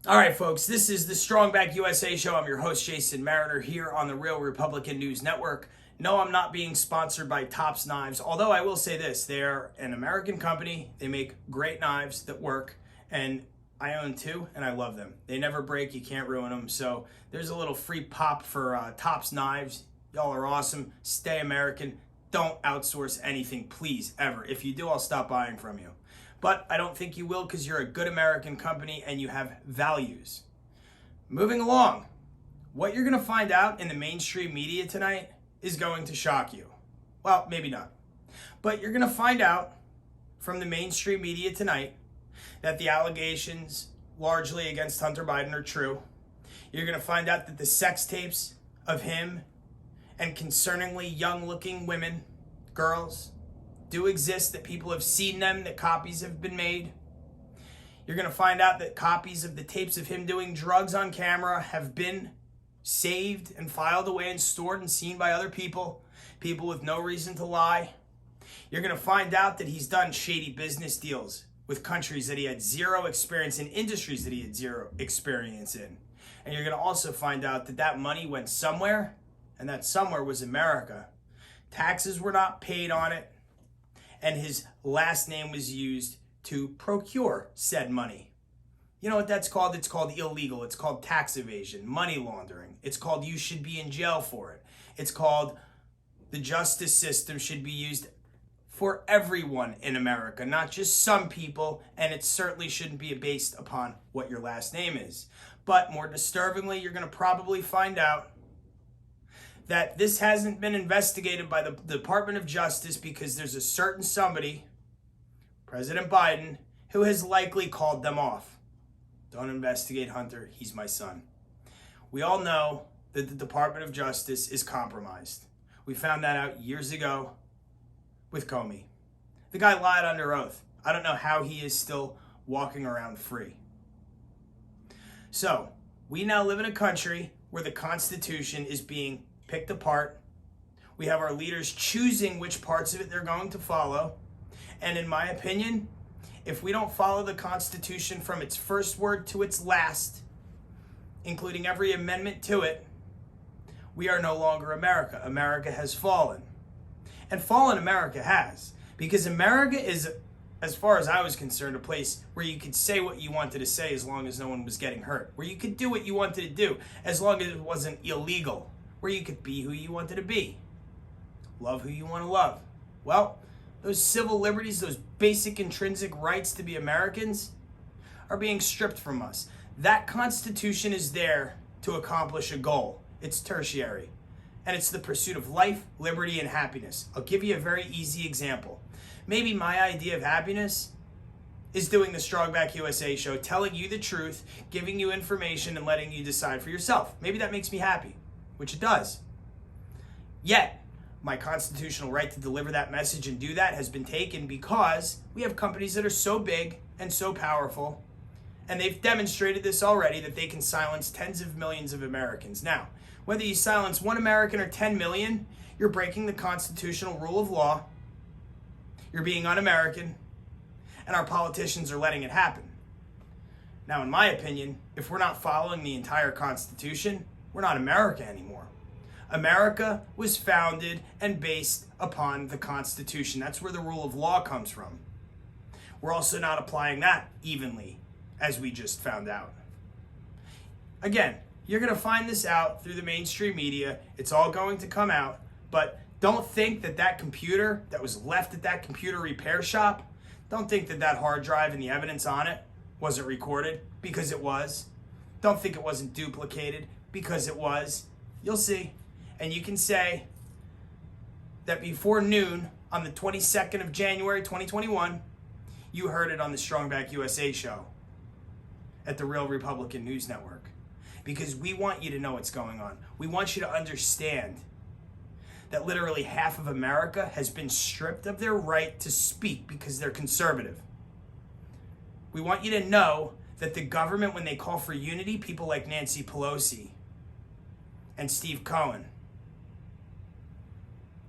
All right, folks, this is the Strong Back USA show. I'm your host, Jason Mariner, here on the Real Republican News Network. No, I'm not being sponsored by Tops Knives, although I will say this. They're an American company. They make great knives that work, and I own two, and I love them. They never break. You can't ruin them. So there's a little free pop for Tops Knives. Y'all are awesome. Stay American. Don't outsource anything, please, ever. If you do, I'll stop buying from you. But I don't think you will because you're a good American company and you have values. Moving along, what you're going to find out in the mainstream media tonight is going to shock you. Well, maybe not. But you're going to find out from the mainstream media tonight that the allegations largely against Hunter Biden are true. You're going to find out that the sex tapes of him and concerningly young-looking women, girls, do exist, that people have seen them, that copies have been made. You're going to find out that copies of the tapes of him doing drugs on camera have been saved and filed away and stored and seen by other people with no reason to lie. You're going to find out that he's done shady business deals with countries that he had zero experience in, industries that he had zero experience in. And you're going to also find out that that money went somewhere, and that somewhere was America. Taxes were not paid on it, and his last name was used to procure said money. You know what that's called? It's called illegal. It's called tax evasion, money laundering. It's called you should be in jail for it. It's called the justice system should be used for everyone in America, not just some people, and it certainly shouldn't be based upon what your last name is. But more disturbingly, you're going to probably find out that this hasn't been investigated by the Department of Justice because there's a certain somebody, President Biden, who has likely called them off. Don't investigate Hunter, he's my son. We all know that the Department of Justice is compromised. We found that out years ago with Comey. The guy lied under oath. I don't know how he is still walking around free. So, we now live in a country where the Constitution is being picked apart. We have our leaders choosing which parts of it they're going to follow. And in my opinion, if we don't follow the Constitution from its first word to its last, including every amendment to it, we are no longer America. America has fallen. And fallen America has. Because America is, as far as I was concerned, a place where you could say what you wanted to say as long as no one was getting hurt. Where you could do what you wanted to do as long as it wasn't illegal. Where you could be who you wanted to be. Love who you want to love. Well, those civil liberties, those basic intrinsic rights to be Americans are being stripped from us. That Constitution is there to accomplish a goal. It's tertiary. And it's the pursuit of life, liberty, and happiness. I'll give you a very easy example. Maybe my idea of happiness is doing the Strong Back USA show, telling you the truth, giving you information, and letting you decide for yourself. Maybe that makes me happy. Which it does. Yet, my constitutional right to deliver that message and do that has been taken because we have companies that are so big and so powerful, and they've demonstrated this already, that they can silence tens of millions of Americans. Now, whether you silence 1 American or 10 million, you're breaking the constitutional rule of law, you're being un-American, and our politicians are letting it happen. Now, in my opinion, if we're not following the entire Constitution, we're not America anymore. America was founded and based upon the Constitution. That's where the rule of law comes from. We're also not applying that evenly, as we just found out. Again, you're going to find this out through the mainstream media. It's all going to come out. But don't think that that computer that was left at that computer repair shop, don't think that that hard drive and the evidence on it wasn't recorded, because it was. Don't think it wasn't duplicated, because it was. You'll see. And you can say that before noon on the 22nd of January 2021, you heard it on the Strong Back USA show at the Real Republican News Network. Because we want you to know what's going on. We want you to understand that literally half of America has been stripped of their right to speak because they're conservative. We want you to know that the government, when they call for unity, people like Nancy Pelosi and Steve Cohen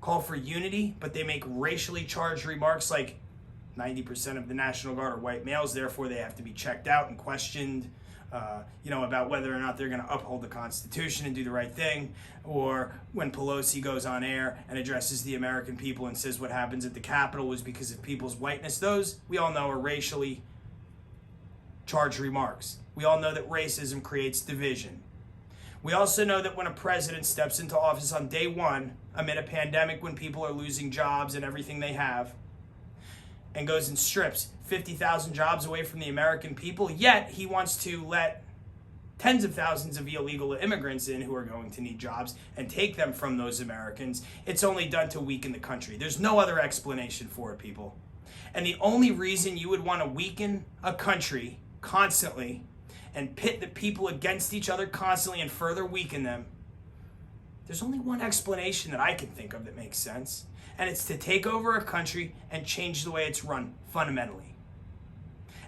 call for unity, but they make racially charged remarks like 90% of the National Guard are white males, therefore they have to be checked out and questioned about whether or not they're going to uphold the Constitution and do the right thing, or when Pelosi goes on air and addresses the American people and says what happens at the Capitol was because of people's whiteness. Those, we all know, are racially charged remarks. We all know that racism creates division. We also know that when a president steps into office on day one, amid a pandemic when people are losing jobs and everything they have, and goes and strips 50,000 jobs away from the American people, yet he wants to let tens of thousands of illegal immigrants in who are going to need jobs and take them from those Americans. It's only done to weaken the country. There's no other explanation for it, people. And the only reason you would want to weaken a country constantly and pit the people against each other constantly and further weaken them, there's only one explanation that I can think of that makes sense. And it's to take over a country and change the way it's run fundamentally.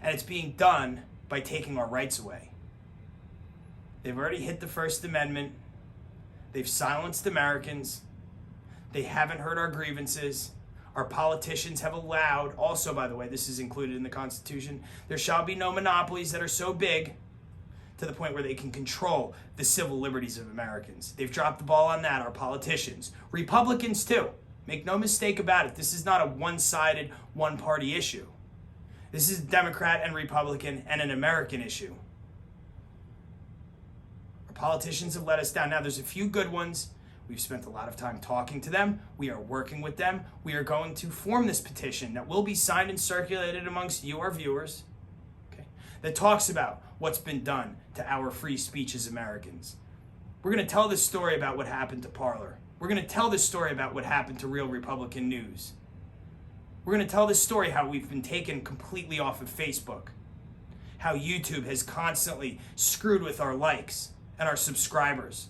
And it's being done by taking our rights away. They've already hit the First Amendment. They've silenced Americans. They haven't heard our grievances. Our politicians have allowed, also, by the way, this is included in the Constitution, there shall be no monopolies that are so big to the point where they can control the civil liberties of Americans. They've dropped the ball on that, our politicians. Republicans, too. Make no mistake about it. This is not a one-sided, one-party issue. This is Democrat and Republican and an American issue. Our politicians have let us down. Now, there's a few good ones. We've spent a lot of time talking to them. We are working with them. We are going to form this petition that will be signed and circulated amongst you, our viewers, okay, that talks about what's been done to our free speech as Americans. We're going to tell this story about what happened to Parler. We're going to tell this story about what happened to Real Republican News. We're going to tell this story how we've been taken completely off of Facebook, how YouTube has constantly screwed with our likes and our subscribers.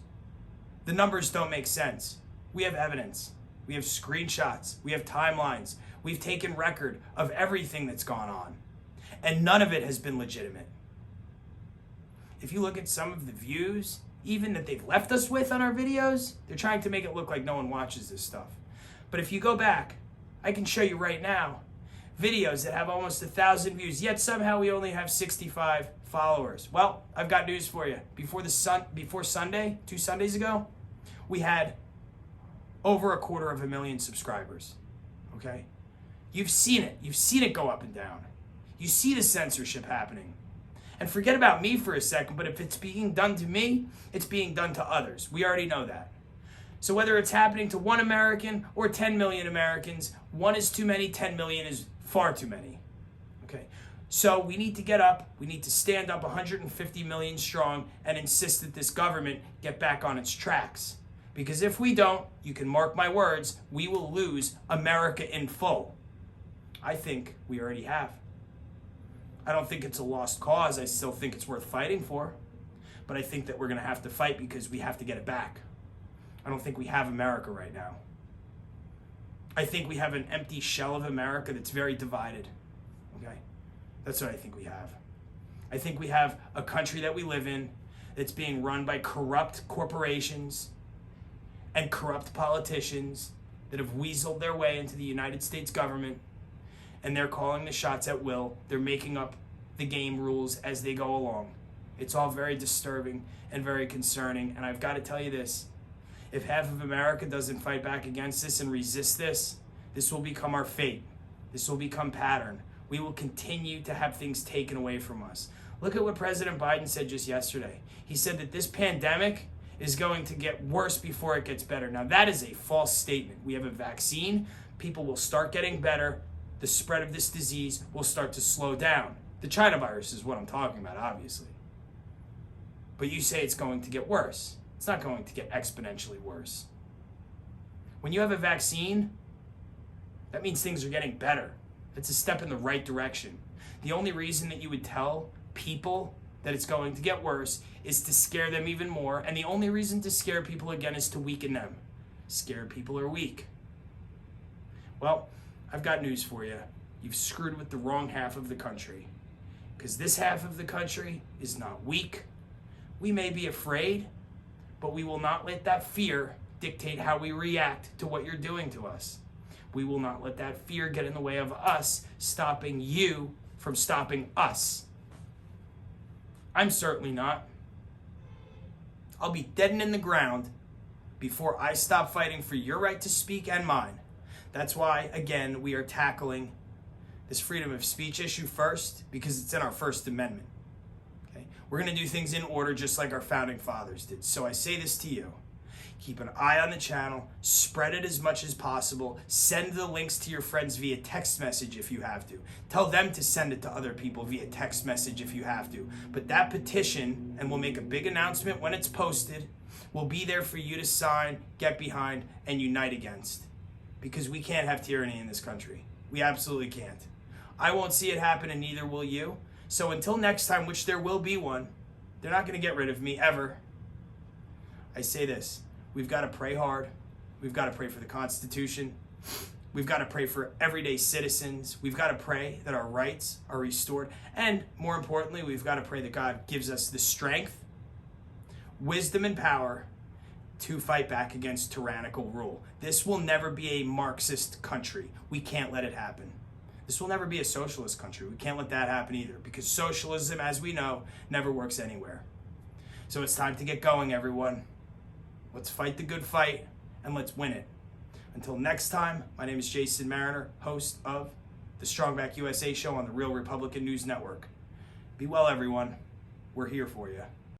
The numbers don't make sense. We have evidence. We have screenshots. We have timelines. We've taken record of everything that's gone on. And none of it has been legitimate. If you look at some of the views, even that they've left us with on our videos, they're trying to make it look like no one watches this stuff. But if you go back, I can show you right now videos that have almost 1,000 views, yet somehow we only have 65 followers. Well, I've got news for you. Before Sunday, 2 Sundays ago, we had over 250,000 subscribers. Okay? You've seen it. You've seen it go up and down. You see the censorship happening. And forget about me for a second, but if it's being done to me, it's being done to others. We already know that. So whether it's happening to 1 American or 10 million Americans, 1 is too many, 10 million is far too many. Okay? So we need to get up, we need to stand up 150 million strong and insist that this government get back on its tracks. Because if we don't, you can mark my words, we will lose America in full. I think we already have. I don't think it's a lost cause. I still think it's worth fighting for. But I think that we're going to have to fight because we have to get it back. I don't think we have America right now. I think we have an empty shell of America that's very divided. Okay? That's what I think we have. I think we have a country that we live in that's being run by corrupt corporations and corrupt politicians that have weaseled their way into the United States government. And they're calling the shots at will. They're making up the game rules as they go along. It's all very disturbing and very concerning. And I've got to tell you this. If half of America doesn't fight back against this and resist this, this will become our fate. This will become pattern. We will continue to have things taken away from us. Look at what President Biden said just yesterday. He said that this pandemic is going to get worse before it gets better. Now, that is a false statement. We have a vaccine. People will start getting better. The spread of this disease will start to slow down. The China virus is what I'm talking about, obviously. But you say it's going to get worse. It's not going to get exponentially worse. When you have a vaccine, that means things are getting better. It's a step in the right direction. The only reason that you would tell people that it's going to get worse is to scare them even more. And the only reason to scare people again is to weaken them. Scared people are weak. Well, I've got news for you. You've screwed with the wrong half of the country. Because this half of the country is not weak. We may be afraid, but we will not let that fear dictate how we react to what you're doing to us. We will not let that fear get in the way of us stopping you from stopping us. I'm certainly not. I'll be dead and in the ground before I stop fighting for your right to speak and mine. That's why, again, we are tackling this freedom of speech issue first, because it's in our First Amendment. Okay? We're going to do things in order just like our founding fathers did. So I say this to you. Keep an eye on the channel, spread it as much as possible, send the links to your friends via text message if you have to. Tell them to send it to other people via text message if you have to. But that petition, and we'll make a big announcement when it's posted, will be there for you to sign, get behind, and unite against. Because we can't have tyranny in this country. We absolutely can't. I won't see it happen, and neither will you. So until next time, which there will be one, they're not going to get rid of me, ever. I say this. We've got to pray hard. We've got to pray for the Constitution. We've got to pray for everyday citizens. We've got to pray that our rights are restored. And more importantly, we've got to pray that God gives us the strength, wisdom, and power to fight back against tyrannical rule. This will never be a Marxist country. We can't let it happen. This will never be a socialist country. We can't let that happen either, because socialism, as we know, never works anywhere. So it's time to get going, everyone. Let's fight the good fight, and let's win it. Until next time, my name is Jason Mariner, host of the Strongback USA show on the Real Republican News Network. Be well, everyone. We're here for you.